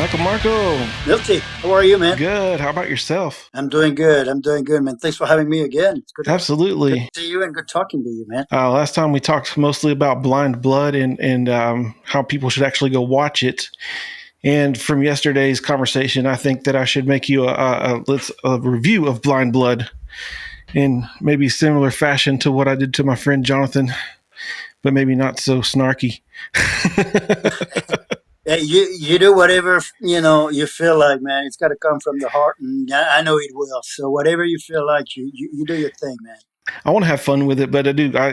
Marco. Milty, how are you, man? Good. How about yourself? I'm doing good. I'm doing good, man. Thanks for having me again. It's good Absolutely. to see you and good talking to you, man. Last time we talked mostly about Blind Blood and how people should actually go watch it. And from yesterday's conversation, I think that I should make you a review of Blind Blood in maybe similar fashion to what I did to my friend Jonathan, but maybe not so snarky. Yeah, you do whatever you feel like, man. It's got to come from the heart, and I know it will. So whatever you feel like, you do your thing, man. I want to have fun with it, but I do. I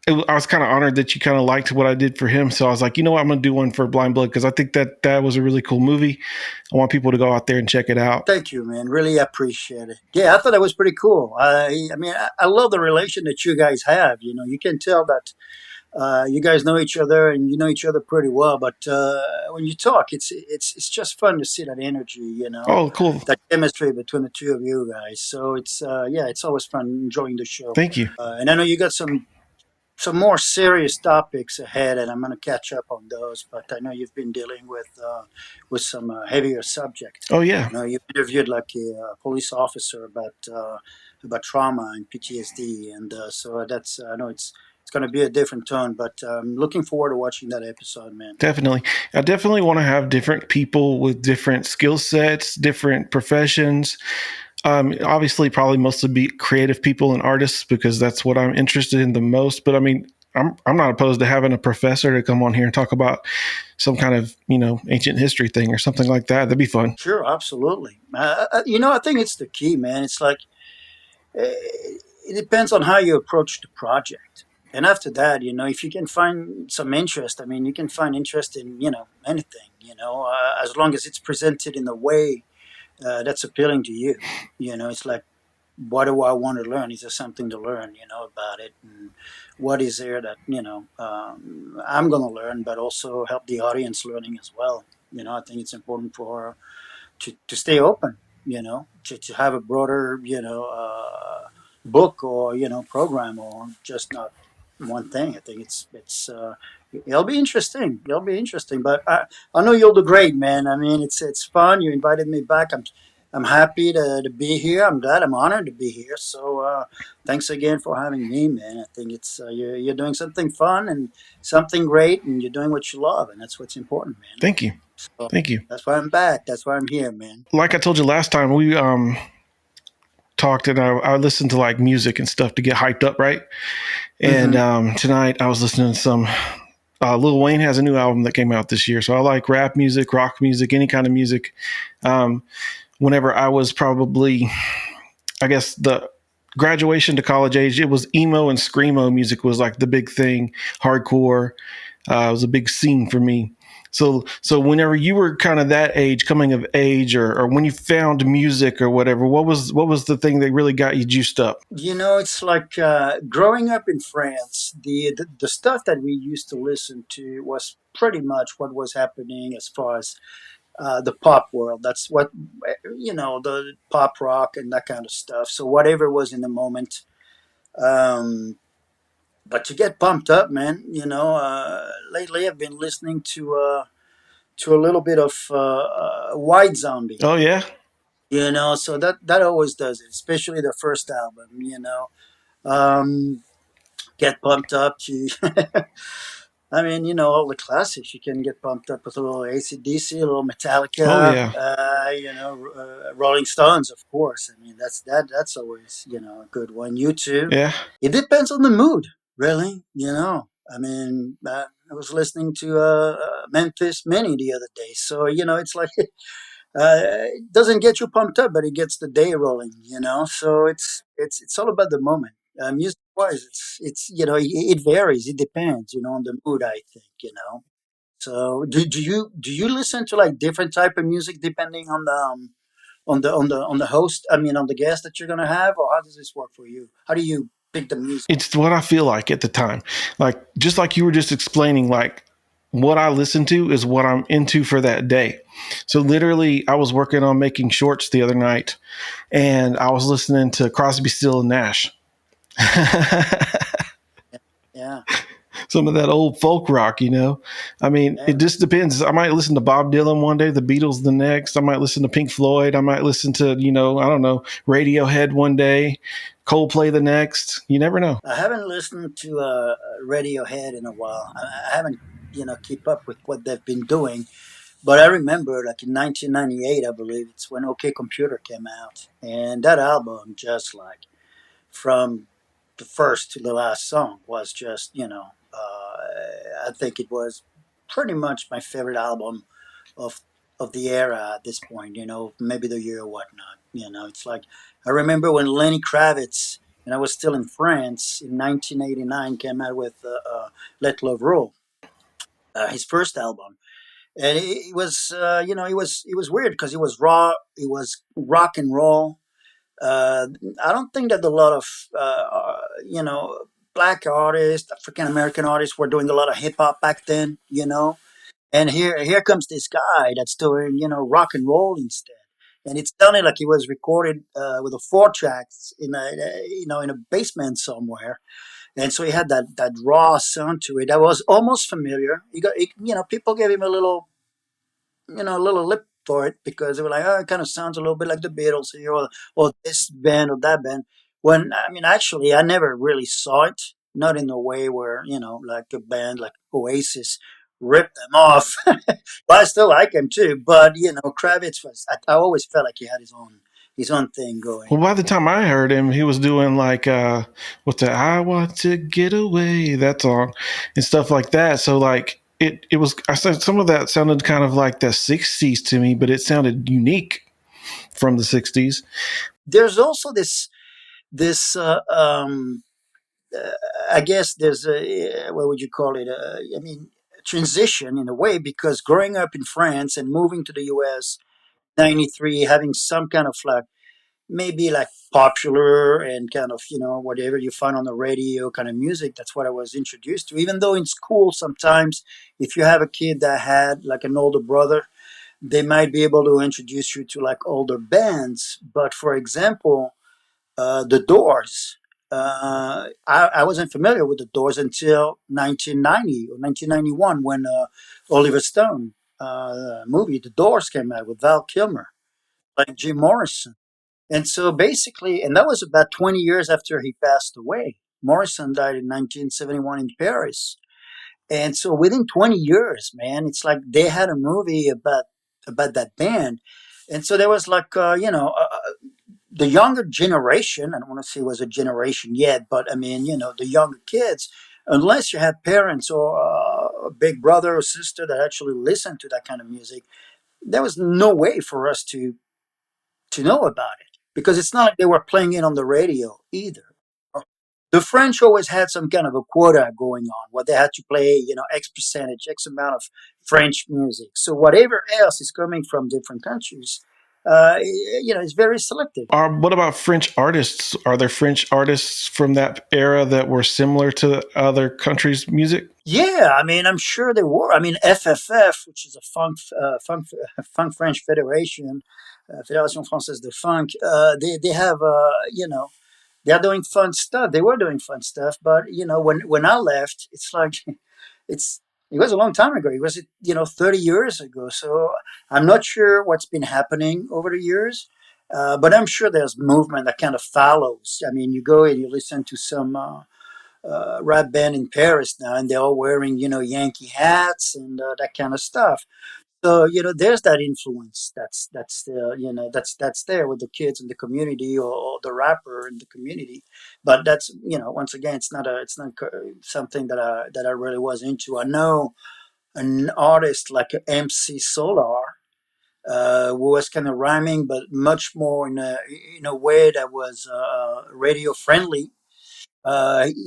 was kind of honored that you kind of liked what I did for him. So I was like, you know what, I'm going to do one for Blind Blood because I think that was a really cool movie. I want people to go out there and check it out. Thank you, man. Really appreciate it. Yeah, I thought that was pretty cool. I love the relation that you guys have. You can tell that you guys know each other and you know each other pretty well. But when you talk, it's just fun to see that energy, Oh, cool. that chemistry between the two of you guys. So it's always fun enjoying the show. Thank you. And I know you got some more serious topics ahead, and I'm going to catch up on those. But I know you've been dealing with some heavier subjects. Oh, yeah. You interviewed like a police officer about trauma and PTSD, and so that's I know it's going to be a different tone. But I'm looking forward to watching that episode, man. Definitely. I definitely want to have different people with different skill sets, different professions. Obviously, probably mostly be creative people and artists because that's what I'm interested in the most. But I mean, I'm not opposed to having a professor to come on here and talk about some kind of ancient history thing or something like that. That'd be fun. Sure, absolutely. I think it's the key, man. It's like it depends on how you approach the project. And after that, if you can find some interest, I mean, you can find interest in, anything, as long as it's presented in a way that's appealing to you. It's like, what do I want to learn? Is there something to learn, about it? And what is there that, I'm going to learn, but also help the audience learning as well. I think it's important for to stay open, to have a broader, book or, program or just not one thing. I think it'll be interesting. It'll be interesting, but I know you'll do great, man. I mean, it's fun. You invited me back. I'm happy to be here. I'm glad. I'm honored to be here. So thanks again for having me, man. I think it's you're doing something fun and something great, and you're doing what you love, and that's what's important, man. Thank you. So Thank you. that's why I'm back. That's why I'm here, man. Like I told you last time, we talked and I listened to like music and stuff to get hyped up, right? And tonight I was listening to some. Lil Wayne has a new album that came out this year, so I like rap music, rock music, any kind of music. Whenever I was probably, I guess the graduation to college age, it was emo and screamo music was like the big thing. Hardcore was a big scene for me. So whenever you were kind of that age, coming of age, or when you found music or whatever, what was the thing that really got you juiced up? It's like growing up in France. The stuff that we used to listen to was pretty much what was happening as far as the pop world. That's what the pop rock and that kind of stuff. So whatever was in the moment. But to get pumped up, man, lately I've been listening to a little bit of White Zombie. Oh yeah. So that always does it, especially the first album. Um, get pumped up to. I mean, all the classics. You can get pumped up with a little AC/DC, a little Oh Metallica, yeah. Rolling Stones, of course. I mean, that's always a good one. You too. Yeah. It depends on the mood, really. I mean, I was listening to Memphis Mini the other day, so it's like it doesn't get you pumped up, but it gets the day rolling. So it's all about the moment. Music wise, it's it varies. It depends, on the mood. I think. So do you listen to like different type of music depending on the host? I mean, on the guest that you're gonna have, or how does this work for you? How do you pick the music? It's what I feel like at the time. Like just like you were just explaining, like what I listen to is what I'm into for that day. So literally I was working on making shorts the other night and I was listening to Crosby, Still and Nash. Yeah. some of that old folk rock, you know. I mean, Yeah. it just depends. I might listen to Bob Dylan one day, the Beatles the next. I might listen to Pink Floyd. I might listen to, I don't know, Radiohead one day, Coldplay the next. You never know. I haven't listened to Radiohead in a while. I haven't, keep up with what they've been doing. But I remember, like in 1998, I believe it's when OK Computer came out, and that album, just like from the first to the last song, was just, I think it was pretty much my favorite album of the era at this point. Maybe the year or whatnot. It's like I remember when Lenny Kravitz, and I was still in France in 1989, came out with "Let Love Rule," his first album, and it was it was weird because it was raw, it was rock and roll. uh, I don't think that a lot of black artists, African American artists were doing a lot of hip hop back then, and here comes this guy that's doing rock and roll instead. And it sounded like he was recorded with a four tracks in a basement somewhere, and so he had that raw sound to it that was almost familiar. People gave him a little lip for it because they were like, oh, it kind of sounds a little bit like the Beatles here, or this band or that band. When I mean, actually, I never really saw it, not in a way where like a band like Oasis ripped them off. But I still like him too. But Kravitz was. I always felt like he had his own thing going. Well, by the time I heard him, he was doing like what's that? I want to get away, that song, and stuff like that. So like it was. I said some of that sounded kind of like the '60s to me, but it sounded unique from the '60s. There's also this I guess there's a what would you call it? I mean, transition in a way because growing up in France and moving to the U.S. '93, having some kind of like maybe like popular and kind of whatever you find on the radio kind of music. That's what I was introduced to. Even though in school sometimes, if you have a kid that had like an older brother, they might be able to introduce you to like older bands. But for example, the Doors. I wasn't familiar with the Doors until 1990 or 1991 when Oliver Stone movie The Doors came out with Val Kilmer like Jim Morrison. And so basically, and that was about 20 years after he passed away. Morrison died in 1971 in Paris. And so within 20 years, man, it's like they had a movie about that band. And so there was like, the younger generation, I don't want to say it was a generation yet, but I mean, the younger kids, unless you had parents or a big brother or sister that actually listened to that kind of music, there was no way for us to know about it because it's not like they were playing it on the radio either. The French always had some kind of a quota going on where they had to play, X percentage, X amount of French music. So whatever else is coming from different countries, it's very selective. What about French artists? Are there French artists from that era that were similar to other countries' music? Yeah, I mean, I'm sure there were. I mean, FFF, which is a funk French federation, Fédération Française de Funk, they have, they're doing fun stuff. They were doing fun stuff, but when I left, it's like it's it was a long time ago. It was 30 years ago. So I'm not sure what's been happening over the years, but I'm sure there's movement that kind of follows. I mean, you go and you listen to some rap band in Paris now, and they're all wearing Yankee hats and that kind of stuff. So there's that influence that's there with the kids in the community or the rapper in the community. But that's once again, it's not something that I really was into. I know an artist like MC Solar, who was kind of rhyming, but much more in a way that was radio friendly.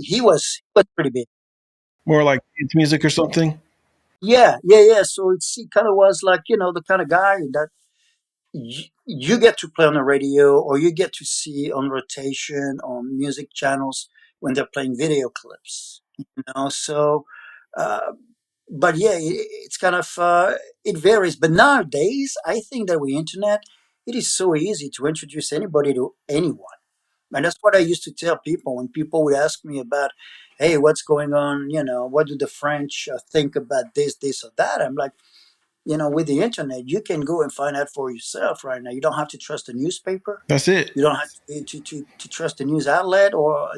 He was pretty big. More like dance music or something? Yeah, yeah, yeah. So he kind of was like the kind of guy that you get to play on the radio or you get to see on rotation on music channels when they're playing video clips. So uh, but yeah, it's kind of it varies. But nowadays, I think that with internet, it is so easy to introduce anybody to anyone. And that's what I used to tell people when people would ask me about, hey, what's going on? What do the French think about this, or that? I'm like, with the internet, you can go and find out for yourself right now. You don't have to trust a newspaper. That's it. You don't have to trust the news outlet or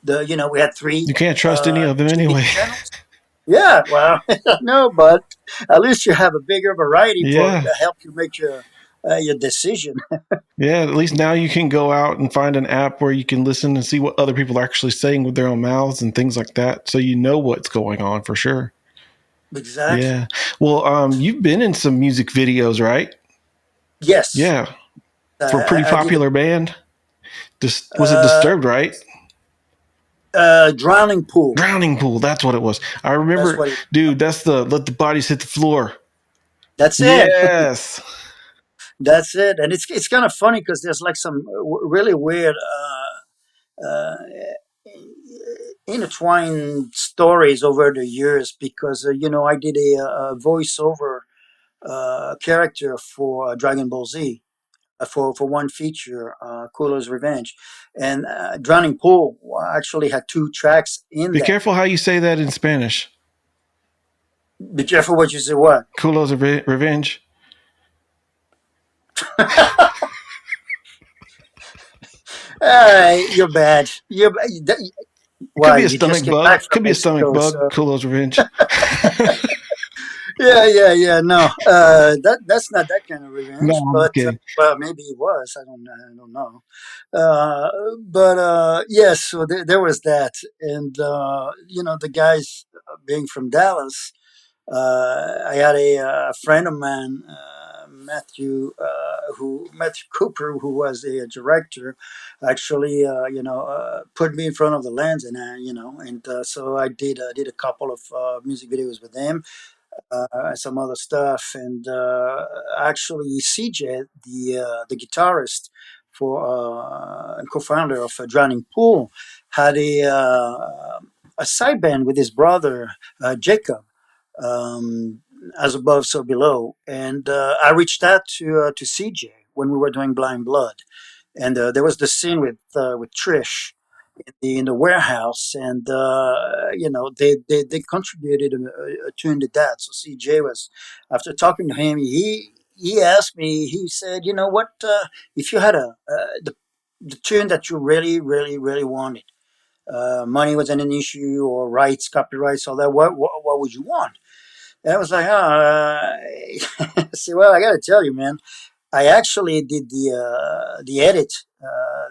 we had three You can't trust any of them TV anyway. channels. Yeah, well, no, but at least you have a bigger variety for Yeah. help you make your decision. Yeah, at least now you can go out and find an app where you can listen and see what other people are actually saying with their own mouths and things like that. So you know what's going on for sure. Exactly. Yeah. Well, you've been in some music videos, right? Yes, Yeah. For a pretty I did. popular band. Just was it Uh, Disturbed, right? Drowning Pool. Drowning Pool. That's what it was. I That's remember, what it. dude. That's the Let the Bodies Hit the Floor. That's it. Yes. That's it. And it's kind of funny because there's like some really weird intertwined stories over the years because I did a voiceover character for Dragon Ball Z for one feature, Kulo's Revenge, and Drowning Pool actually had two tracks in Be that. careful how you say that in Spanish. Be careful what you say. What? Kulo's Revenge. You're bad. It could Why? be a You just stomach came back bug. from Could be a stomach Mexico, bug. so Kulo's Revenge. yeah. No, that's not that kind of No, revenge, I'm just but kidding. well, maybe it was. I don't know. But yes, so there was that, and the guys being from Dallas. I had a friend of mine, Matthew Cooper, who was a director, actually, put me in front of the lens, and so I did a couple of music videos with him, some other stuff, and actually CJ, the guitarist for and co-founder of Drowning Pool, had a side band with his brother Jacob, um, as above, so below. And I reached out to CJ when we were doing Blind Blood, and there was the scene with Trish in the warehouse, and they contributed a tune to that. So CJ was, after talking to him, he asked me. He said, "You know what? If you had the tune that you really, really, really wanted." Money wasn't an issue, or rights, copyrights, all that. What would you want? And I was like, I said, well, I got to tell you, man, I actually did the edit,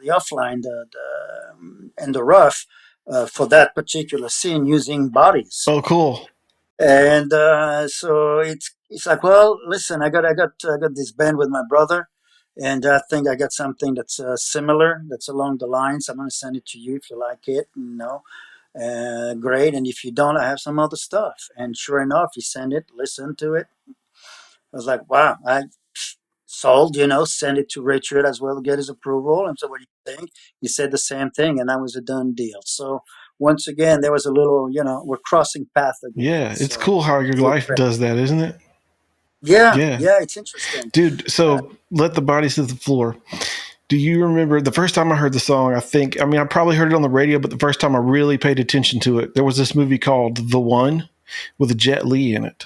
the offline, and the rough for that particular scene using bodies. Oh, cool. And so it's like, well, listen, I got this band with my brother, and I think I got something that's similar, that's along the lines. I'm gonna send it to you if you like it. Great. And if you don't, I have some other stuff. And sure enough, he sent it, listen to it. I was like, wow, I sold, send it to Richard as well to get his approval. And so, what do you think? He said the same thing, and that was a done deal. So, once again, there was a little, we're crossing path again. Yeah, it's So, cool how your they were life great. does that, isn't it? Yeah, Yeah. yeah, it's interesting. Dude, Uh, so Let the Bodies Hit the Floor. Do you remember the first time I heard the song? I probably heard it on the radio, but the first time I really paid attention to it, there was this movie called The One with Jet Li in it.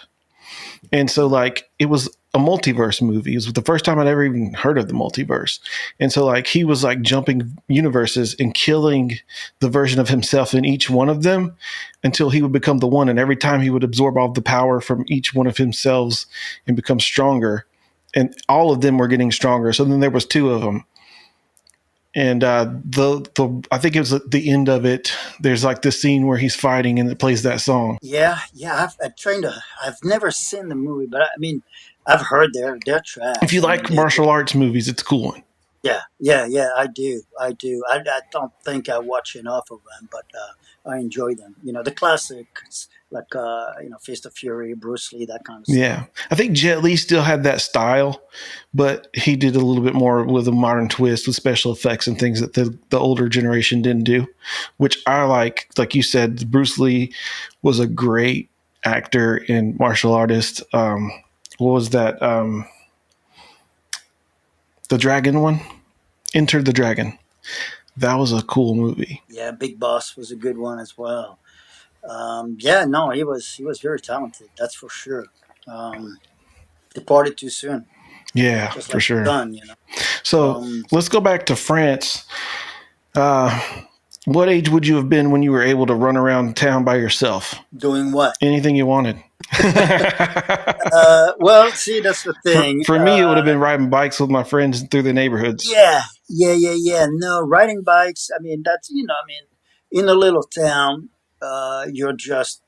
And so, like, it was a multiverse movie. It was the first time I'd ever even heard of the multiverse. And so, like, he was like jumping universes and killing the version of himself in each one of them until he would become the one. And every time he would absorb all the power from each one of himself and become stronger. And all of them were getting stronger. So then there was two of them. And the I think it was at the end of it. There's like this scene where he's fighting and it plays that song. yeah, I've never seen the movie, but I mean, I've heard their If you tracks. I mean, like they martial arts movies, it's a cool one. yeah, I do. I don't think I watch enough of them, but I enjoy them. The classics like Fist of Fury, Bruce Lee, that kind of stuff. Yeah, I think Jet Li still had that style, but he did a little bit more with a modern twist with special effects and things that the older generation didn't do, which I like. Like you said, Bruce Lee was a great actor and martial artist. What was that? The Dragon one, Enter the Dragon. That was a cool movie. Yeah, Big Boss was a good one as well. Yeah, no, he was very talented. That's for sure. Um, Departed too soon, Yeah, just for like sure. son. So Um, let's go back to France. Uh, what age would you have been when you were able to run around town by yourself? Doing what? Anything you wanted. Well, see, that's the for thing. for me, it would have been riding bikes with my friends through the neighborhoods. Yeah, yeah. No, riding bikes. I mean, that's in a little town, you're just,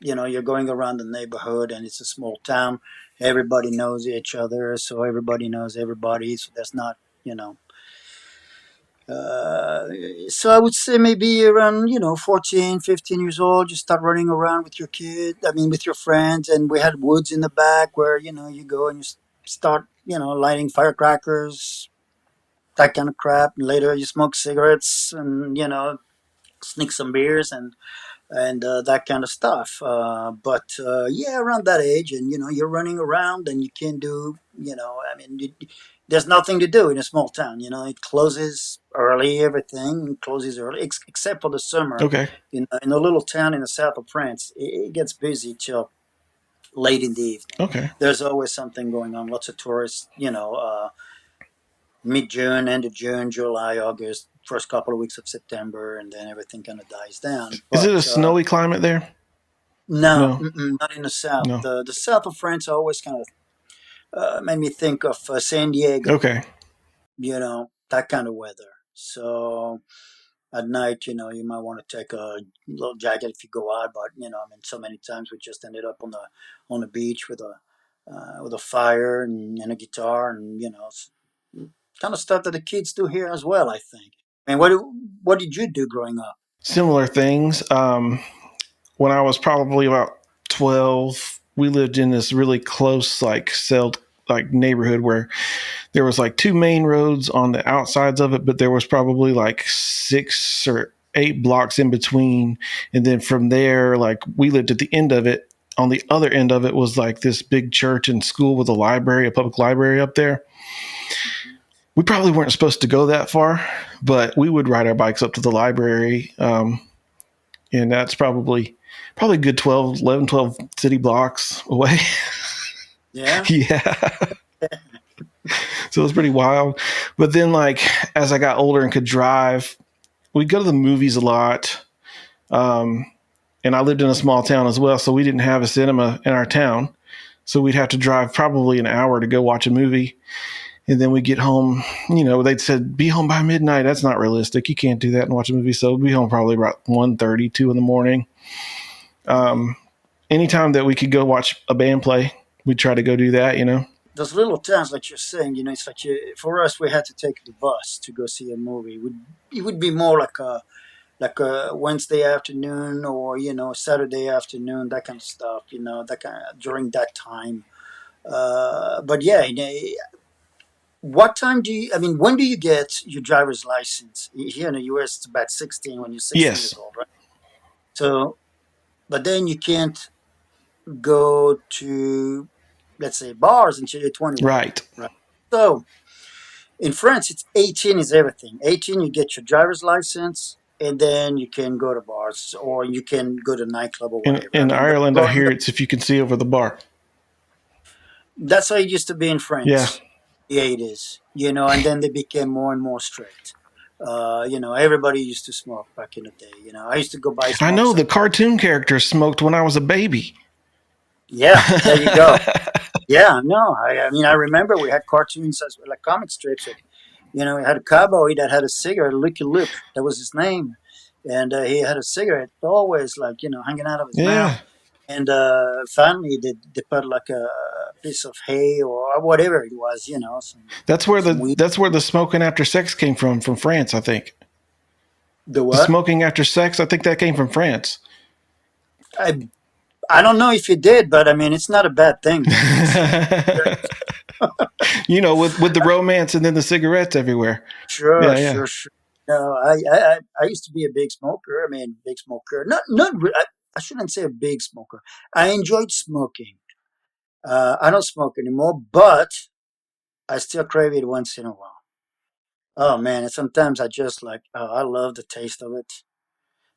you're going around the neighborhood, and it's a small town. Everybody knows each other, so everybody knows everybody. So that's not, you know. Uh, so I would say maybe around 14, 15 years old, you start running around with your kid. I mean, with your friends, and we had woods in the back where you go and you start lighting firecrackers, that kind of crap. And later you smoke cigarettes and sneak some beers and that kind of stuff. But yeah, around that age, and you're running around and you can do. I mean, there's nothing to do in a small town. It closes early. Everything closes early except for the summer. Okay. In a little town in the south of France, it gets busy till late in the evening. Okay. There's always something going on. Lots of tourists. Mid June, end of June, July, August, first couple of weeks of September, and then everything kind of dies down. Is it a But snowy climate there? no, No. not in the south. No. The south of France always kind of made me think of San Diego. Okay. That kind of weather. So at night, you might want to take a little jacket if you go out. But I mean, so many times we just ended up on the beach with a fire and a guitar, and kind of stuff that the kids do here as well. I think. I mean, what did you do growing up? Similar things. When I was probably about 12, we lived in this really close, like, celled, like, neighborhood where there was like two main roads on the outsides of it, but there was probably like 6 or 8 blocks in between. And then from there, like, we lived at the end of it. On the other end of it was like this big church and school with a library, a public library up there. Mhm. We probably weren't supposed to go that far, but we would ride our bikes up to the library. And that's probably a good 12, 11, 12 city blocks away. Yeah. Yeah. So it was pretty wild. But then, like, as I got older and could drive, we'd go to the movies a lot. Um, and I lived in a small town as well, so we didn't have a cinema in our town. So we'd have to drive probably an hour to go watch a movie. And then we get home, they'd said, be home by midnight. That's not realistic. You can't do that and watch a movie. So we'd be home probably about 1:30, 2 in the morning. Mhm. Um, Anytime that we could go watch a band play, we'd try to go do that. Those little towns, like you're saying, it's like for us, we had to take the bus to go see a movie. It would be more like a Wednesday afternoon or Saturday afternoon, that kind of stuff. That kind of during that time. But yeah, what time do you? I mean, when do you get your driver's license? Here in the U.S., it's about 16 when you're 16 Yes. years old, right? So, but then you can't go to, let's say, bars until you're 21, Right. right? So in France, it's 18 is everything. 18, you get your driver's license, and then you can go to bars or you can go to nightclub or In, whatever. I in mean, but Ireland, I growing hear up, it's if you can see over the bar. that's how it used to be in Yeah. France, the 80s, and then they became more and more strict. Everybody used to smoke back in the day. I used to go buy I smoke know the sometimes. cartoon characters smoked when I was a baby. Yeah, there you go. Yeah, no, I mean, I remember we had cartoons like comic strips. We had a cowboy that had a cigarette, Lucky Luke, that was his name, and he had a cigarette always, like hanging out of his mouth. Yeah. And finally, they put like a piece of hay or whatever it was, That's where some the weed. that's where the smoking after sex came from France, I think. The The what? smoking after sex, I think that came from France. I I don't know if you did, but I mean, it's not a bad thing. It's with the romance and then the cigarettes everywhere. sure, Yeah, yeah. sure, sure. No, I used to be a big smoker. I mean, big smoker. I shouldn't say a big smoker. I enjoyed smoking. I don't smoke anymore, but I still crave it once in a while. Oh man, and sometimes I just like, oh, I love the taste of it.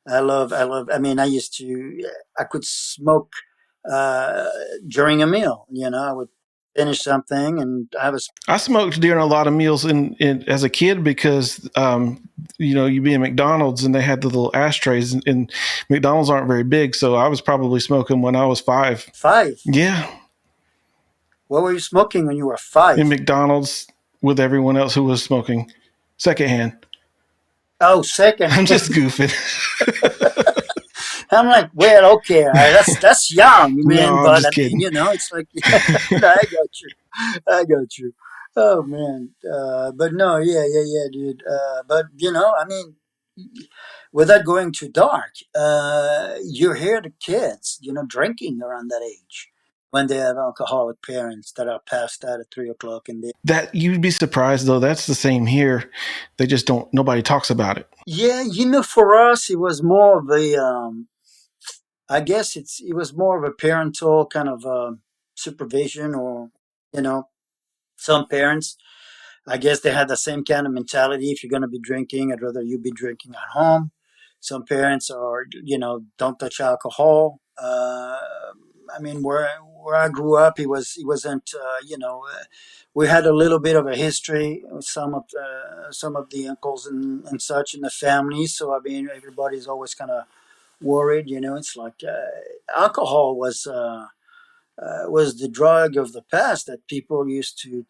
I mean, I could smoke uh, during a meal. I would finish something and have a. I smoked during a lot of meals as a kid because you'd be in McDonald's and they had the little ashtrays, and McDonald's aren't very big, so I was probably smoking when I was 5. Five. Yeah, What were you smoking when you were in five? McDonald's with everyone else who was smoking secondhand. Oh, second. I'm just goofing. I'm like, well, okay, that's young, No, man. I'm But just I mean, kidding. it's like, no, I got you, I got you. Oh man, but no, yeah, yeah, yeah, dude. But I mean, without going too dark, you hear the kids, drinking around that age when they have alcoholic parents that are passed out at 3 o'clock, and they. That you'd be surprised though. That's the same here. They just don't. Nobody talks about it. Yeah, for us, it was more of a. I guess it was more of a parental kind of supervision, or you know, some parents. I guess they had the same kind of mentality. If you're going to be drinking, I'd rather you be drinking at home. Some parents are, don't touch alcohol. I mean, where I grew up, it wasn't, we had a little bit of a history with some of the uncles and such in the family. So I mean, everybody's always kind of worried. It's like alcohol was the drug of the past that people used to,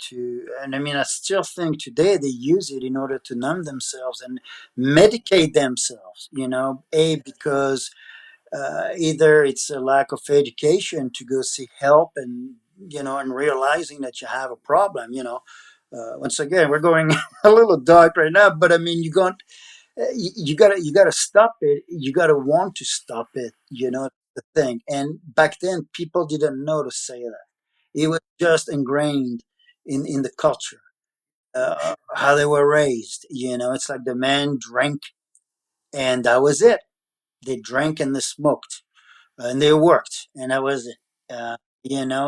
and I mean, I still think today they use it in order to numb themselves and medicate themselves. Because either it's a lack of education to go seek help, and realizing that you have a problem. Once again, we're going a little dark right now, but I mean, you gotta stop it. You gotta want to stop it. The thing. And back then, people didn't know to say that. It was just ingrained in the culture, how they were raised. It's like the man drank, and that was it. They drank and they smoked, and they worked, and that was it.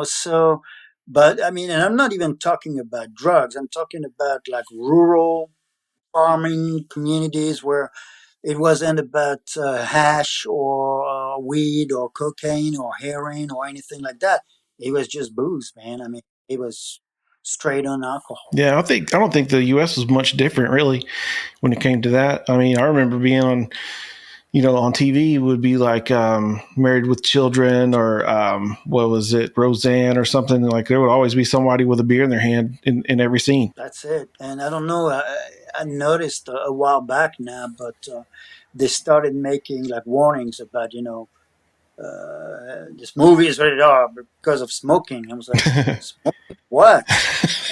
So. But I mean, and I'm not even talking about drugs. I'm talking about like rural farming communities where it wasn't about hash or weed or cocaine or heroin or anything like that. It was just booze, man. I mean, it was straight on alcohol. Yeah, I don't think the U.S. was much different really when it came to that. I mean, I remember being on TV would be like Married with Children or what was it, Roseanne or something. Like there would always be somebody with a beer in their hand in every scene. That's it. And I don't know. I noticed a while back now, but they started making like warnings about this movie is rated R because of smoking. I was like, smoking what?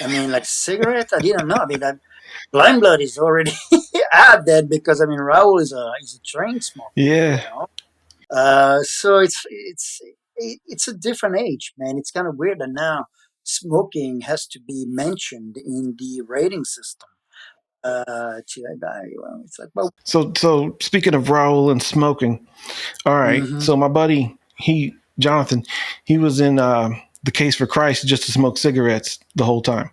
I mean, like cigarettes? I didn't know. I mean, Blind Blood is already out there because I mean Raul is a train smoker, Yeah. So it's a different age, man. It's kind of weird that now smoking has to be mentioned in the rating system. Well, it's like, well, So speaking of Raul and smoking, all right. hmm So my buddy, Jonathan, he was in the Case for Christ just to smoke cigarettes the whole time.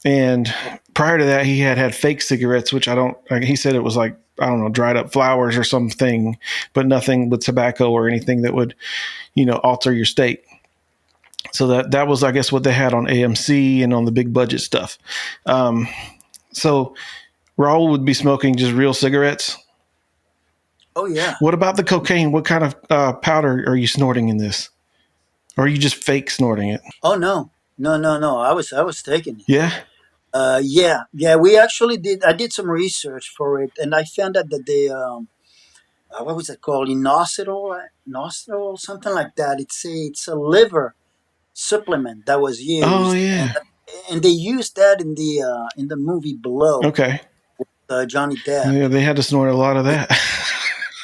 And prior to that, he had fake cigarettes, which I don't. Like, he said it was like I don't know, dried up flowers or something, but nothing with tobacco or anything that would alter your state. So that was, I guess, what they had on AMC and on the big budget stuff. Um, so Raul would be smoking just real cigarettes. oh yeah. What about the cocaine? What kind of powder are you snorting in this? Or are you just fake snorting it? Oh no, no, no, no. I was taking it. Yeah. Yeah, yeah. We actually did. I did some research for it, and I found out that they what was it called? Inositol, something like that. It's a liver supplement that was Oh used, and yeah. and they used that in the movie Below, Okay. Johnny Depp. Yeah, they had to snort a lot of Yeah, that.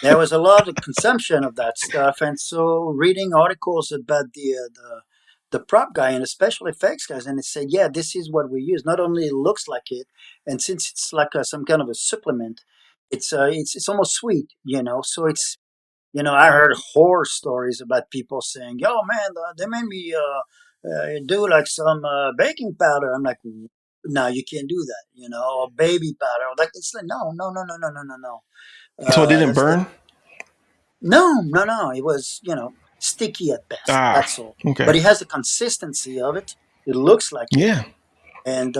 there was a lot of consumption of that stuff, and so reading articles about the prop guy and the special effects guys, and it said, yeah, this is what we use. Not only it looks like it, and since it's like some kind of a supplement, it's almost sweet, So I heard horror stories about people saying, "Yo, man, they made me do like some baking powder." I'm like, "No, you can't do that," or baby powder. Like it's like, no, no, no, no, no, no, no, no. So it didn't That's the burn. No, no, no. It was, sticky at best. Ah, That's all. But okay. it has the consistency of it. It looks like it, Yeah. and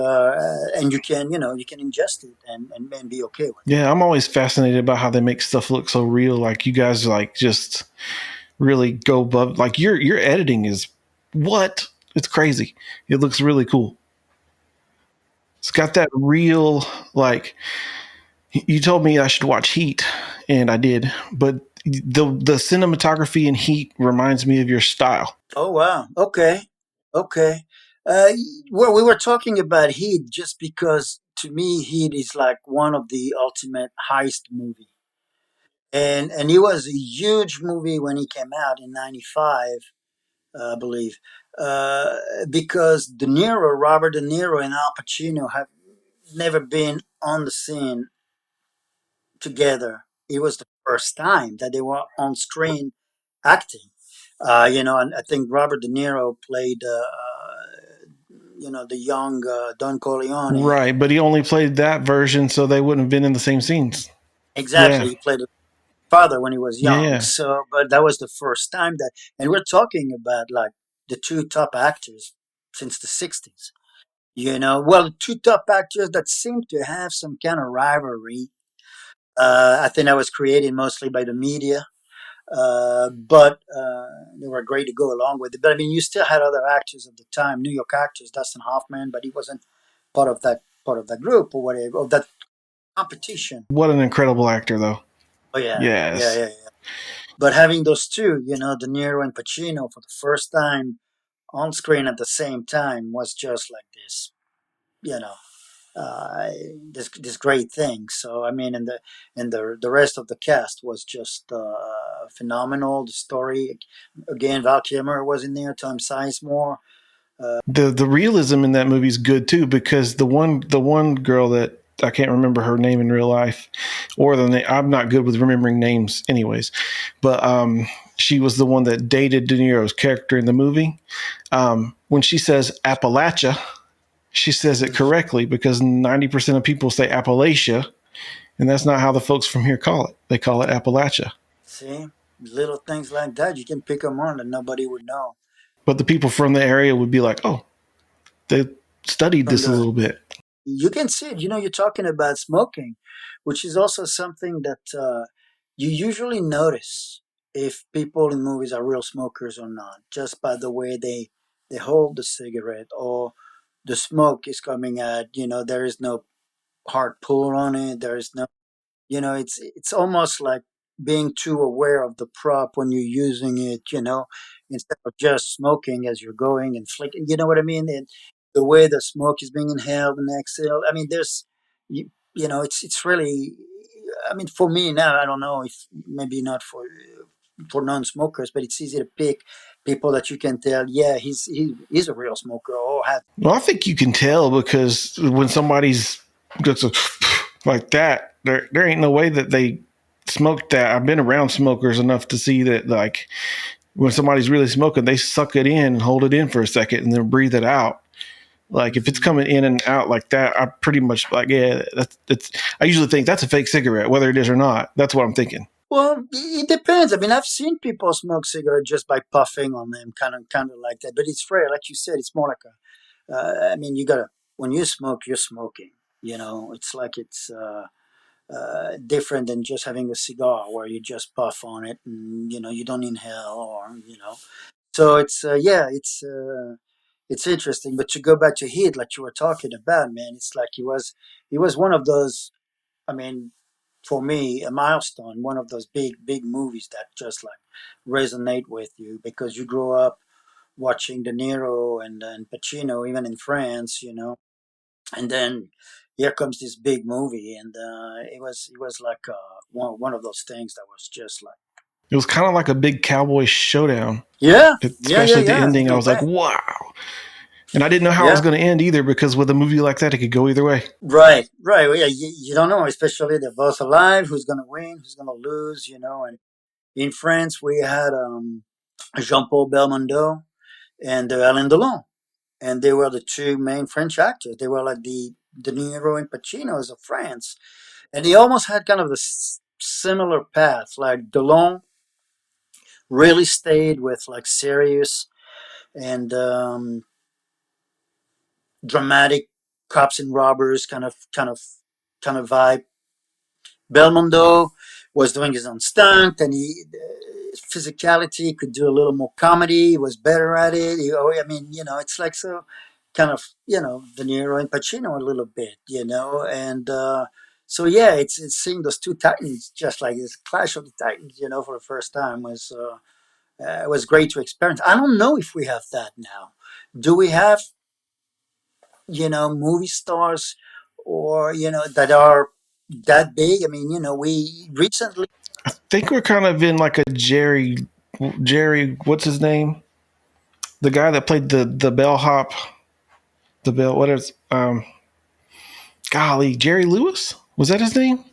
you can ingest it and be okay with it. Yeah, I'm always fascinated about how they make stuff look so real. Like you guys like just really go above like your editing is what? It's crazy. It looks really cool. It's got that real like you told me I should watch Heat and I did, but the cinematography in Heat reminds me of your style. Oh wow. Okay. Okay. Uh, well, we were talking about Heat just because to me Heat is like one of the ultimate heist movie, and it was a huge movie when it came out in '95, I believe, uh, because Robert De Niro, and Al Pacino have never been on the scene together. It was the first time that they were on screen acting. And I think Robert De Niro played, the young Don Corleone. Right, but he only played that version so they wouldn't have been in the same scenes. Exactly, Yeah. he played the father when he was young. Yeah. So, but that was the first time and we're talking about like the two top actors since the '60s. Well, two top actors that seem to have some kind of rivalry. I think that was created mostly by the media, but they were great to go along with it. But I mean, you still had other actors at the time, New York actors, Dustin Hoffman, but he wasn't part of that group or whatever, of that competition. What an incredible actor though. Oh yeah, yeah, Yes. yeah, yeah. But having those two, De Niro and Pacino for the first time on screen at the same time was just like this, you know, uh, this great thing. So I mean, and the rest of the cast was just phenomenal. The story, again, Val Kilmer was in there, Tom Sizemore. The realism in that movie is good too because the one girl that I can't remember her name in real life or the name I'm not good with remembering names anyways, but she was the one that dated De Niro's character in the movie. When she says Appalachia, she says it correctly because 90% of people say Appalachia, and that's not how the folks from here call it. They call it Appalachia. See, little things like that you can pick them on and nobody would know But the people from the area would be like, oh, they studied from this a the little bit. you can see it. You're talking about smoking, which is also something that you usually notice if people in movies are real smokers or not, just by the way they hold the cigarette or the smoke is coming out. There is no hard pull on it. There is no it's almost like being too aware of the prop when you're using it, instead of just smoking as you're going and flicking, you know what I mean? And the way the smoke is being inhaled and exhaled. I mean, it's really, I mean, for me now, I don't know if maybe not for non-smokers, but it's easy to pick people that you can tell, yeah, he's a real smoker or have. Well, I think you can tell because when somebody's just a, like that, there ain't no way that they smoked that. I've been around smokers enough to see that like when somebody's really smoking, they suck it in and hold it in for a second and then breathe it out. Like if it's Mhm. coming in and out like that, I pretty much like yeah, that's. I usually think that's a fake cigarette, whether it is or not. That's what I'm thinking. Well, it depends. I mean, I've seen people smoke cigarettes just by puffing on them, kind of like that. But it's rare, like you said. It's more like a. I mean, you gotta when you smoke, you're smoking. It's like it's different than just having a cigar where you just puff on it and you don't inhale or. So it's interesting. But to go back to Heat, like you were talking about, man, it's like he was one of those. I mean, for me, a milestone, one of those big, big movies that just like resonate with you because you grew up watching De Niro and Pacino, even in France, and then here comes this big movie, and it was like one of those things that was just like, It was kind of like a big cowboy showdown, yeah, yeah, yeah, especially at the yeah, ending. in I a was like, way, wow. And I didn't know how it was yeah, going to end either because with a movie like that, it could go either way. right, right. Well, yeah, you don't know, especially they're both alive. Who's gonna win? Who's gonna lose? And in France, we had Jean-Paul Belmondo and Alain Delon, and they were the two main French actors. They were like the De Niro and Pacino's of France, and they almost had kind of the similar path, like Delon. really stayed with like serious and dramatic cops and robbers kind of vibe. Belmondo was doing his own stunt, and he physicality could do a little more comedy. He was better at it. I mean, it's like so kind of De Niro and Pacino a little bit, and so yeah, it's seeing those two titans just like this clash of the titans, for the first time was great to experience. I don't know if we have that now. Do we have movie stars or that are that big? I mean, we recently. I think we're kind of in like a Jerry, what's his name? The guy that played the bellhop, the bell. What is golly, Jerry Lewis? Was that his name?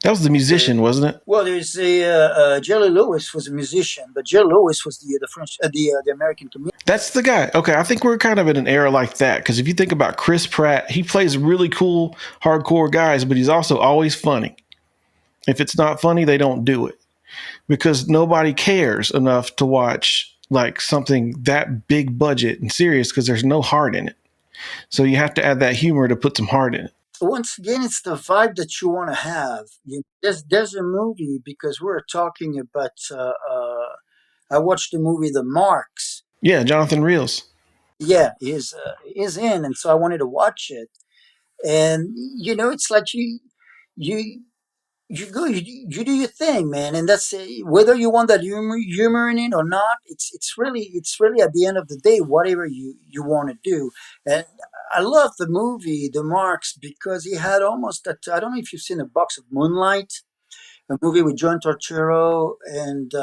That was the uh, musician, wasn't it? well, there's Jerry Lewis was a musician, but Jerry Lewis was the French, the American comedian. That's the guy. Okay, I think we're kind of in an era like that because if you think about Chris Pratt, he plays really cool, hardcore guys, but he's also always funny. If it's not funny, they don't do it because nobody cares enough to watch like something that big budget and serious because there's no heart in it. So you have to add that humor to put some heart in it. Once again, it's the vibe that you want to have. There's a movie because we're talking about. I watched the movie The Marks. Yeah, Jonathan Reels. Yeah, is in, and so I wanted to watch it. And it's like you you do your thing, man, and that's whether you want that humor in it or not. It's really at the end of the day whatever you want to do. And I love the movie The Marks because he had almost that. I don't know if you've seen A Box of Moonlight, a movie with John Turturro and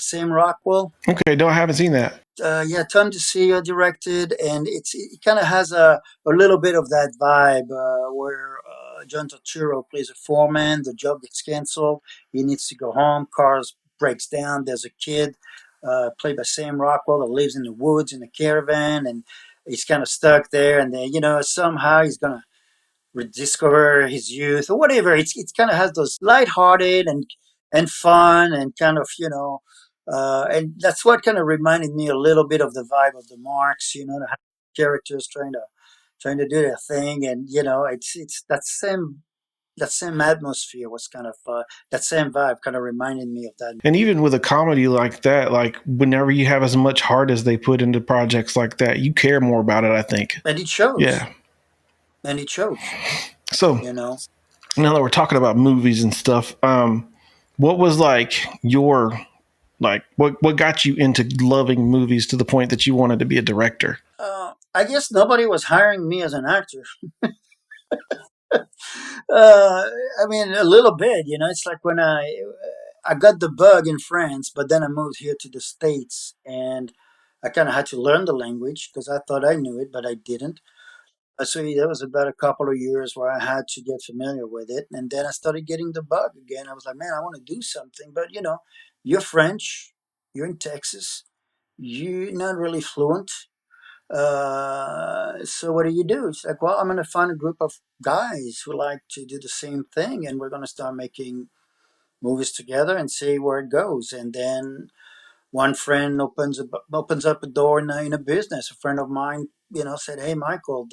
Sam Rockwell. Okay, no, I haven't seen that. Yeah, Tom DeCeo directed, and it kind of has a little bit of that vibe where John Turturro plays a foreman. The job gets canceled. He needs to go home. Cars breaks down. There's a kid played by Sam Rockwell that lives in the woods in a caravan, and he's kind of stuck there. And then somehow he's gonna rediscover his youth or whatever. It's kind of has those lighthearted and fun and kind of and that's what kind of reminded me a little bit of the vibe of the Marks. The characters trying to do their thing, and it's that same atmosphere was kind of that same vibe kind of reminded me of that, And even with a comedy like that, like whenever you have as much heart as they put into projects like that, you care more about it, I think. and it shows, Yeah. and it shows. So You know. now that we're talking about movies and stuff, what was like your what got you into loving movies to the point that you wanted to be a director? I guess nobody was hiring me as an actor. I mean, a little bit. It's like when I got the bug in France, but then I moved here to the States, and I kind of had to learn the language because I thought I knew it, but I didn't. So there was about a couple of years where I had to get familiar with it, and then I started getting the bug again. I was like, man, I want to do something, but you're French, you're in Texas, you're not really fluent. So what do you do? It's like, well, I'm going to find a group of guys who like to do the same thing, and we're going to start making movies together and see where it goes. And then one friend opens up a door in a business. A friend of mine, said, "Hey, Michael,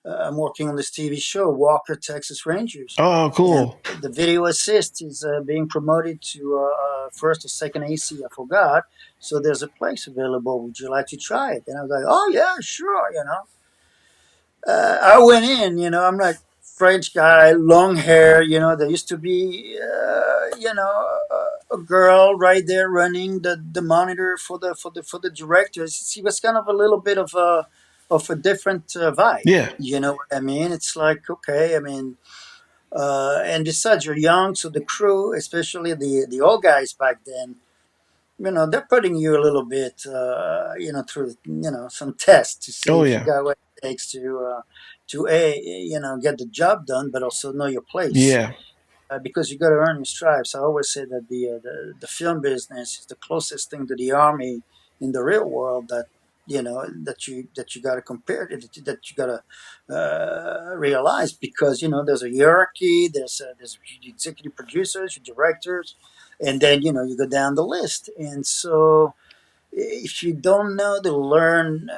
I'm working on this TV show, Walker Texas Rangers, Oh, and cool. the video assist is being promoted to first or second AC. I forgot. So there's a place available. Would you like to try it?" And I was like, "Oh yeah, sure." I went in. I'm like French guy, long hair. There used to be, a girl right there running the monitor for the directors. She was kind of a little bit of a different vibe. Yeah. You know what I mean? It's like, okay, I mean, and besides, you're young, so the crew, especially the old guys back then, they're putting you a little bit, through some tests to see Oh if you yeah. got what it takes to get the job done, but also know your place. Yeah. Because you got to earn your stripes. I always say that the film business is the closest thing to the army in the real world that that you got to compare it, that you got to realize, because there's a hierarchy. There's executive producers, directors, and then you go down the list. And so if you don't know to learn,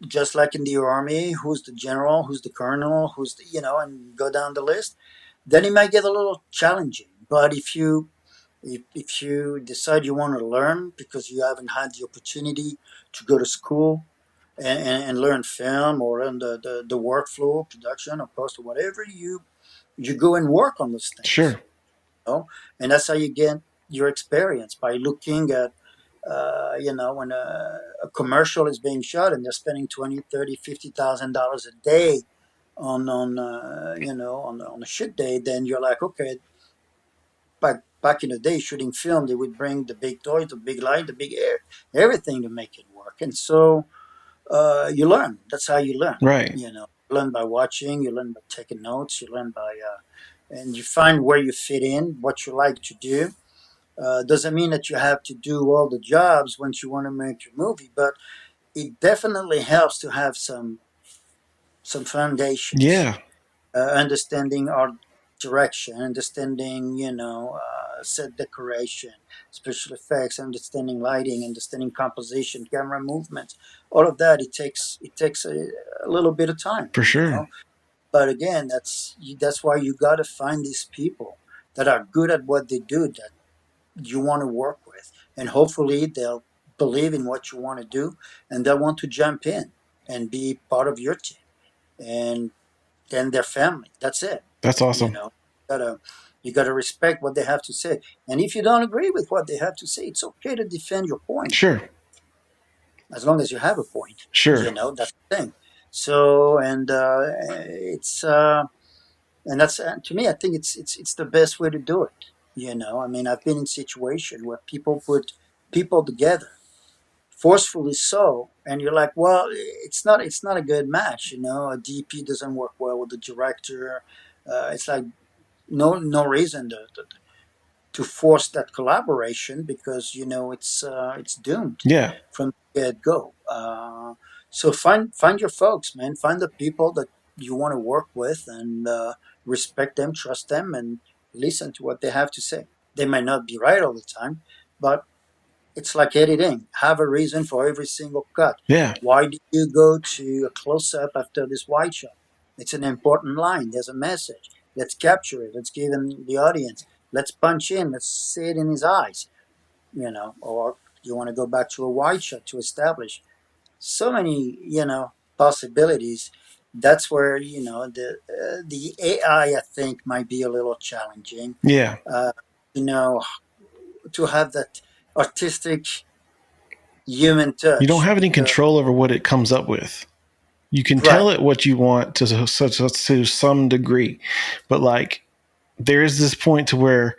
just like in the army, who's the general, who's the colonel, who's the, and go down the list, then it might get a little challenging. But if you decide you want to learn because you haven't had the opportunity to go to school and learn film, or learn the workflow, production or post or whatever, you go and work on those things. Sure. And that's how you get your experience, by looking at when a commercial is being shot and they're spending 20, 30, $50,000 a day on a shoot day. Then you're like, okay, back in the day, shooting film, they would bring the big toy, the big light, the big air, everything to make it work. And so you learn. That's how you learn. Right. You learn by watching, you learn by taking notes, you learn by and you find where you fit in, what you like to do. Doesn't mean that you have to do all the jobs once you want to make your movie, but it definitely helps to have some foundations, Yeah. understanding art direction, understanding set decoration, special effects, understanding lighting, understanding composition, camera movements, all of that. It takes a little bit of time, For sure. But again, that's why you got to find these people that are good at what they do, that you want to work with, and hopefully they'll believe in what you want to do, and they'll want to jump in and be part of your team, and then their family. That's it. That's you awesome. know you gotta you gotta respect what they have to say, and if you don't agree with what they have to say, it's okay to defend your point, Sure. as long as you have a point. Sure. That's the thing. So, and it's and that's to me, I think it's the best way to do it. I mean, I've been in situations where people put people together, forcefully so, and you're like, well, it's not a good match. A DP doesn't work well with the director. It's like no reason to force that collaboration, because it's doomed Yeah. from the get go. So find your folks, man. Find the people that you want to work with, and respect them, trust them, and listen to what they have to say. They might not be right all the time, but it's like editing. Have a reason for every single cut. Yeah. Why did you go to a close up after this wide shot? It's an important line. There's a message. Let's capture it. Let's give him the audience. Let's punch in. Let's see it in his eyes. Or you want to go back to a wide shot to establish so many, possibilities. That's where the AI, I think, might be a little challenging. Yeah. Uh, you know, to have that artistic human You don't touch, have any because control over what it comes up with. You can right. tell it what you want to some degree, but like there is this point to where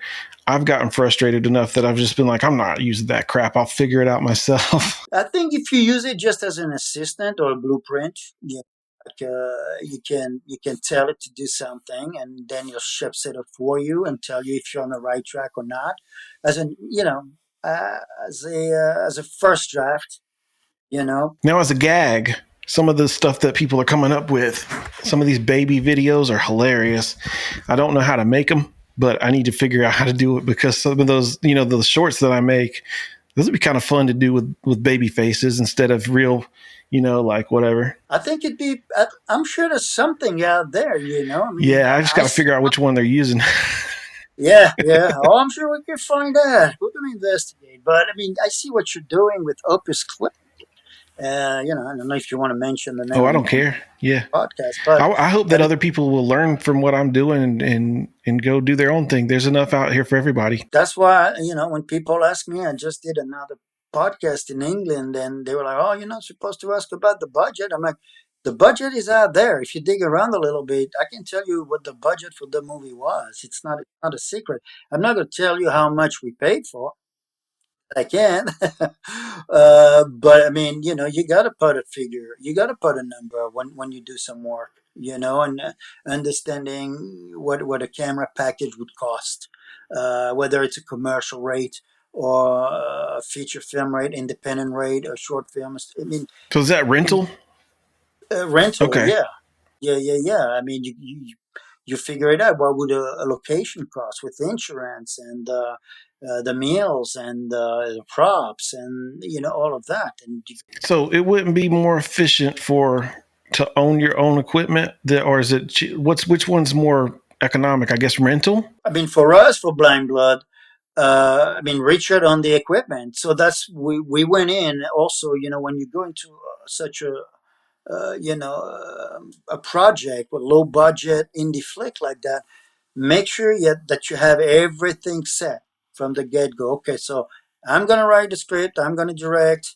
I've gotten frustrated enough that I've just been like, I'm not using that crap. I'll figure it out myself. I think if you use it just as an assistant or a blueprint, you can tell it to do something, and then your chef set it for you and tell you if you're on the right track or not. As an as a first draft, you know. Now, as a gag, some of the stuff that people are coming up with, some of these baby videos are hilarious. I don't know how to make them, but I need to figure out how to do it, because some of those, those shorts that I make, those would be kind of fun to do with baby faces instead of real, like whatever. I think it'd be. I'm sure there's something out there. I mean, Yeah, I just got I to see. figure out which one they're using. Yeah, yeah. Oh, I'm sure we can find out. We're going to investigate. But I mean, I see what you're doing with Opus Clip. I don't know if you want to mention the name Oh, I on, don't on care. Yeah. the podcast, but I hope I that mean, other people will learn from what I'm doing and go do their own thing. There's enough out here for everybody. that's why, when people ask me, I just did another podcast in England, and they were like, "Oh, you're not supposed to ask about the budget." I'm like, "The budget is out there. If you dig around a little bit, I can tell you what the budget for the movie was. It's not a secret. I'm not going to tell you how much we paid for. I can, but I mean, you got to put a figure, you got to put a number when you do some work, and understanding what a camera package would cost, whether it's a commercial rate or feature film rate, independent rate, or short films. I mean, So is that rental? rental, Okay. yeah, yeah. I mean, you figure it out. What would a location cost with insurance and the meals and the props and all of that, and So it wouldn't be more efficient for to own your own equipment, that, or is it what's which one's more economic? I guess rental. I mean, for us, for Blind Blood, I mean, Richard on the equipment. So that's we went in also. When you go into such a project with low budget indie flick like that, make sure that you have everything set from the get go. Okay, so I'm gonna write the script. I'm gonna direct.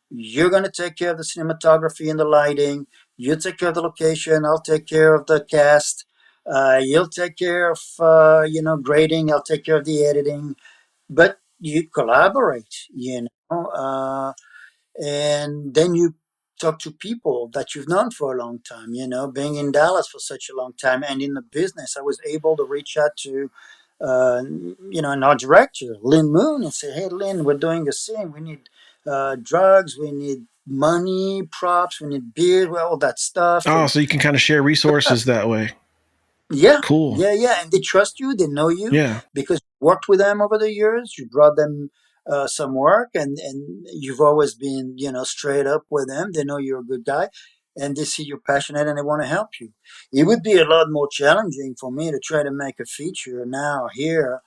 You're gonna take care of the cinematography and the lighting. You take care of the location. I'll take care of the cast. You'll take care of grading. I'll take care of the editing. But you collaborate. And then you talk to people that you've known for a long time. Being in Dallas for such a long time and in the business, I was able to reach out to an art director, Lynn Moon, and say, hey, Lynn, we're doing a scene. We need drugs, we need money, props, we need beer, well, all that stuff. Oh, And so you can kind of share resources that way. yeah, Cool. yeah. And they trust you, they know you Yeah. because you worked with them over the years. You brought them some work, and you've always been, straight up with them. They know you're a good guy, and they see you're passionate and they want to help you. It would be a lot more challenging for me to try to make a feature now here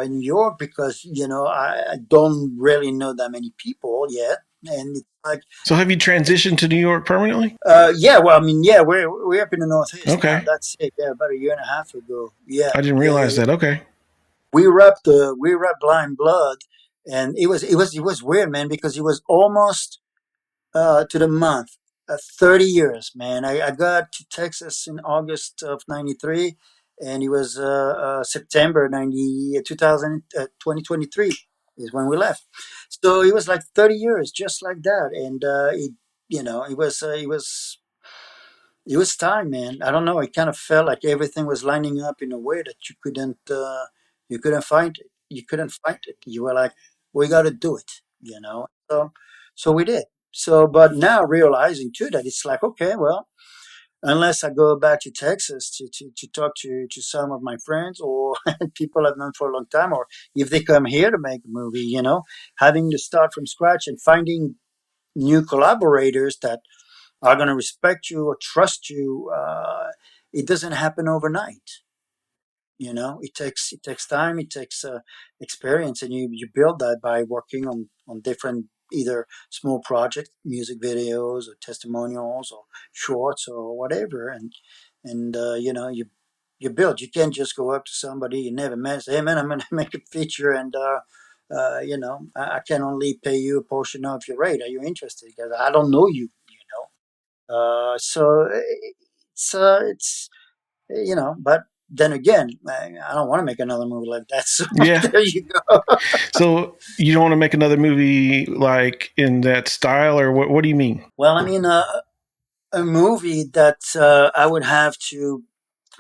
in New York because, I don't really know that many people yet. And it's like, So have you transitioned to New York permanently? yeah, well, I mean, yeah, we're up in the Northeast now. Okay. That's it. Yeah, about a year and a half ago. Yeah, I didn't yeah. realize that. Okay. We wrapped Blind Blood, and it was weird, man, because it was almost to the month. 30 years, man. I got to Texas in August of '93, and it was September 2023 is when we left. So it was like 30 years, just like that, and it was time, man. I don't know. It kind of felt like everything was lining up in a way that you couldn't find it. You couldn't find it. You were like, we got to do it. So we did. So, but now realizing too that it's like, okay, well, unless I go back to Texas to talk to some of my friends or people I've known for a long time, or if they come here to make a movie, having to start from scratch and finding new collaborators that are going to respect you or trust you. It doesn't happen overnight. It takes time, it takes experience, and you build that by working on different either small projects, music videos, or testimonials, or shorts, or whatever, and you build. You can't just go up to somebody you never met and say, "Hey, man, I'm going to make a feature, and I can only pay you a portion of your rate. Are you interested? Because I don't know you." So it's but then again, I don't want to make another movie like that. So Yeah. there you go. So you don't want to make another movie like in that style, or what do you mean? Well, I mean, a movie that I would have to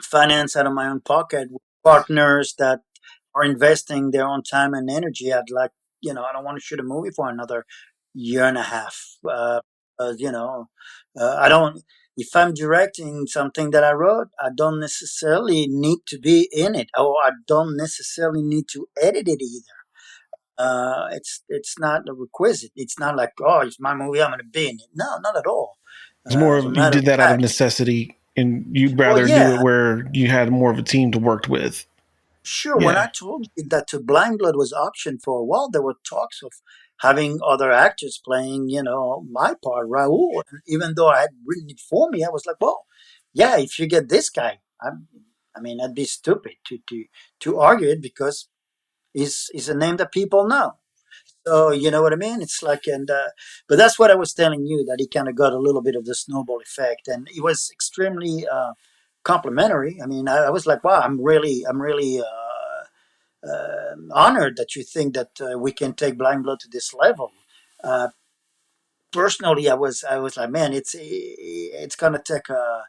finance out of my own pocket with partners that are investing their own time and energy. I don't want to shoot a movie for another year and a half. I don't. If I'm directing something that I wrote, I don't necessarily need to be in it, or I don't necessarily need to edit it either. It's not a requisite. It's not like, oh, it's my movie, I'm going to be in it. No, not at all. It's more As a of you matter of did that out of fact, necessity, and you'd well, rather do it yeah, where you had more of a team to work with. sure. When I Yeah. told you that Blind Blood was optioned for a while, there were talks of having other actors playing, my part, Raul. And even though I had written it for me, I was like, well, yeah, if you get this guy, I mean, I'd be stupid to argue it because he's a name that people know. So you know what I mean? It's like, but that's what I was telling you, that he kind of got a little bit of the snowball effect, and it was extremely complimentary. I mean, I was like, wow, I'm really honored that you think that we can take Blind Blood to this level. Uh, Personally, I was like, man, it's gonna take a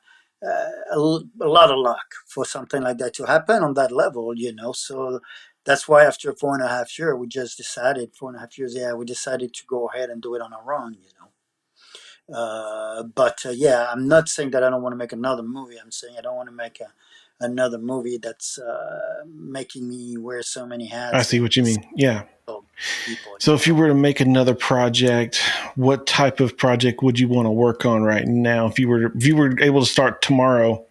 lot of luck for something like that to happen on that level. So That's why after 4.5 years, we just decided 4.5 years. Yeah, we decided to go ahead and do it on our own. But yeah, I'm not saying that I don't want to make another movie. I'm saying I don't want to make another movie that's making me wear so many I hats see and what you mean. Yeah. tell people. So if you were to make another project, what type of project would you want to work on right now? If you were able to start tomorrow,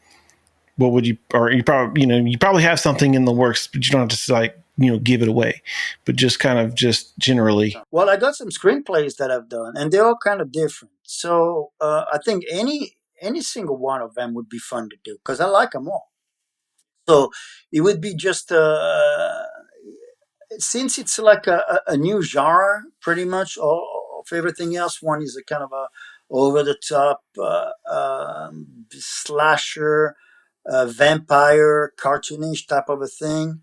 what would you, or you probably, you probably have something in the works, but you don't have to like, give it away, but just kind of just generally. Well, I got some screenplays that I've done, and they're all kind of different. So I think any single one of them would be fun to do because I like them all. So it would be just since it's like a new genre, pretty much all of everything else. One is a kind of a over the top slasher, vampire, cartoonish type of a thing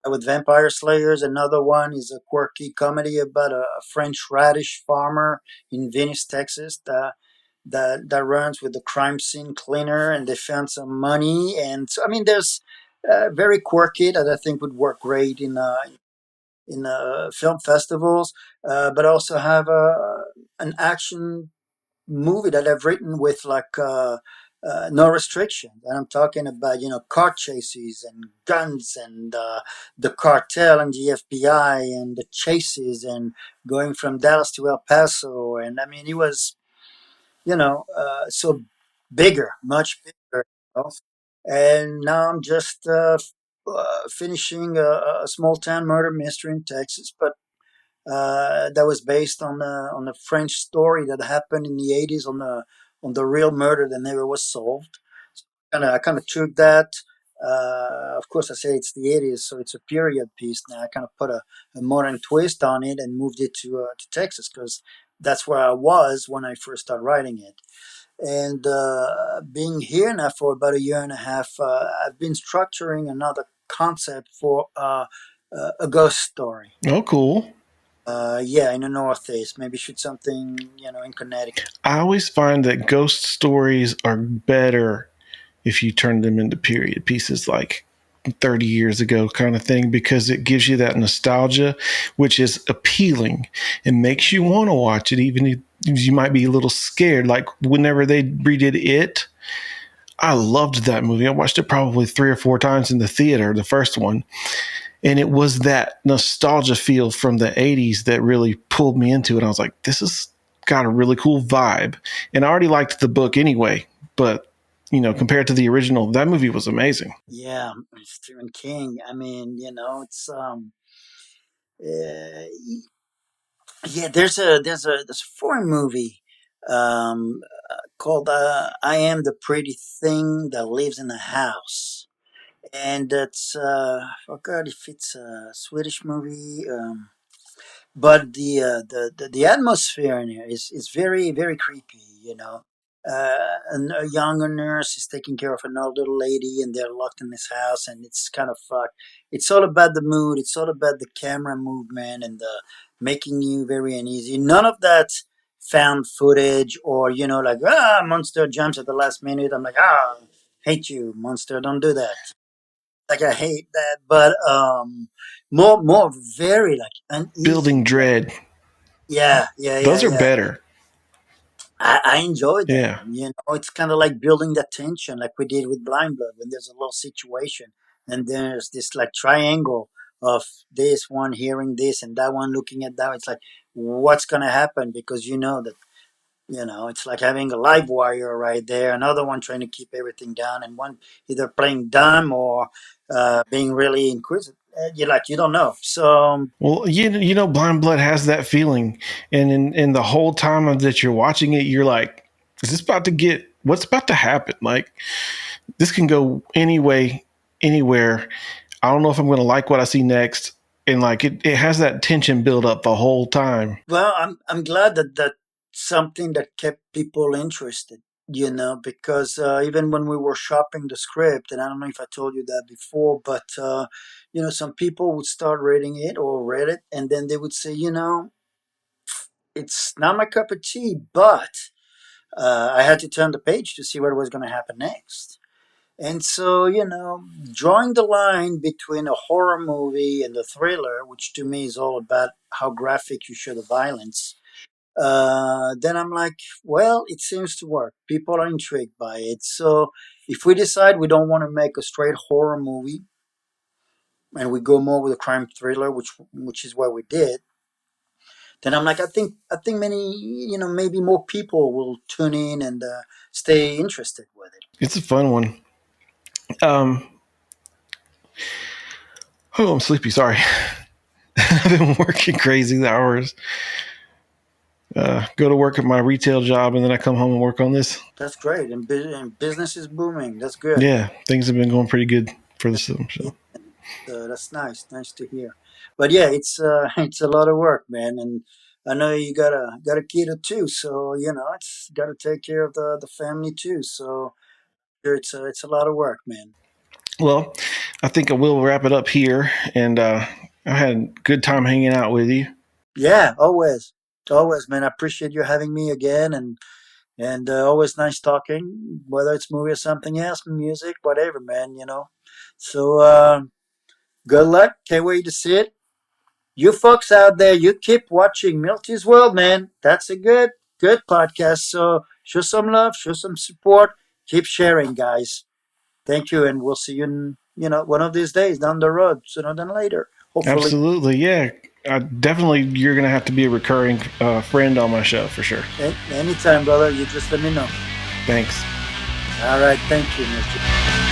with vampire slayers. Another one is a quirky comedy about a French radish farmer in Venice, Texas, that runs with the crime scene cleaner, and they found some money. And so, I mean, there's very quirky that I think would work great in film festivals, but also have an action movie that I've written with like no restriction. And I'm talking about car chases and guns and the cartel and the FBI and the chases and going from Dallas to El Paso. And I mean, it was so bigger, much bigger. You know? And now I'm just finishing a small town murder mystery in Texas, but that was based on a French story that happened in the '80s on the real murder that never was solved. I kind of took that. Of course, I say it's the '80s, so it's a period piece. Now I kind of put a modern twist on it and moved it to Texas because that's where I was when I first started writing it. And being here now for about a year and a half, I've been structuring another concept for a ghost story. Oh, cool. Yeah, in the Northeast. Maybe shoot something, in Connecticut. I always find that ghost stories are better if you turn them into period pieces, like 30 years ago kind of thing, because it gives you that nostalgia, which is appealing and makes you want to watch it, even if you might be a little scared. Like whenever they redid it, I loved that movie. I watched it probably 3 or 4 times in the theater, the first one. And it was that nostalgia feel from the 80s that really pulled me into it. I was like, this has got a really cool vibe. And I already liked the book anyway, but compared to the original, that movie was amazing. Yeah, Stephen King. I mean, uh, yeah. There's a foreign movie um, called "I Am the Pretty Thing That Lives in the House," and it's I forgot if it's a Swedish movie. But the atmosphere in here is very very creepy. And a younger nurse is taking care of an older lady, and they're locked in this house, and it's kind of fucked. It's all about the mood. It's all about the camera movement and the making you very uneasy. None of that found footage or like monster jumps at the last minute. I'm like hate you monster, don't do that. Like I hate that, but more very like uneasy Building dread. Dread, Yeah, yeah, yeah, those are yeah. better. I enjoy Yeah. them. It's kind of like building that tension, like we did with Blind Blood, when there's a little situation and there's this like triangle of this one hearing this and that one looking at that. It's like, what's gonna happen? Because that it's like having a live wire right there, another one trying to keep everything down, and one either playing dumb or being really inquisitive. You don't know. So Well, Blind Blood has that feeling, and in the whole time that you're watching it, you're like, "Is this about to get? What's about to happen? Like, this can go any way, anywhere. I don't know if I'm going to like what I see next." And like it has that tension build up the whole time. well, I'm glad that something that kept people interested. Because even when we were shopping the script, and I don't know if I told you that before, but some people would start reading it or read it, and then they would say, it's not my cup of tea, but I had to turn the page to see what was going to happen next. And so, drawing the line between a horror movie and a thriller, which to me is all about how graphic you show the violence, then I'm like, well, it seems to work. People are intrigued by it. So if we decide we don't want to make a straight horror movie and we go more with a crime thriller, which is what we did, then I'm like, I think many, maybe more people will tune in and stay interested with it. It's a fun one. Um, oh, I'm sleepy. Sorry. I've been working crazy hours. Go to work at my retail job, and then I come home and work on this. That's great, and business is booming. That's good. Yeah, things have been going pretty good for this. Yeah, So. that's nice to hear. But yeah, it's it's a lot of work, man, and I know you got a kid or two, so it's got to take care of the family too. So sure, it's a lot of work, man. Well, I think I will wrap it up here, and I had a good time hanging out with you. Yeah, always, man. I appreciate you having me again, and always nice talking. Whether it's movie or something else, music, whatever, man. So good luck. Can't wait to see it. You folks out there, you keep watching Milty's World, man. That's a good podcast. So show some love, show some support. Keep sharing, guys. Thank you, and we'll see you in one of these days down the road, sooner than later, hopefully. Absolutely, yeah. Definitely, you're going to have to be a recurring friend on my show for sure. Anytime, brother. You just let me know. Thanks. All right, thank you, Milty.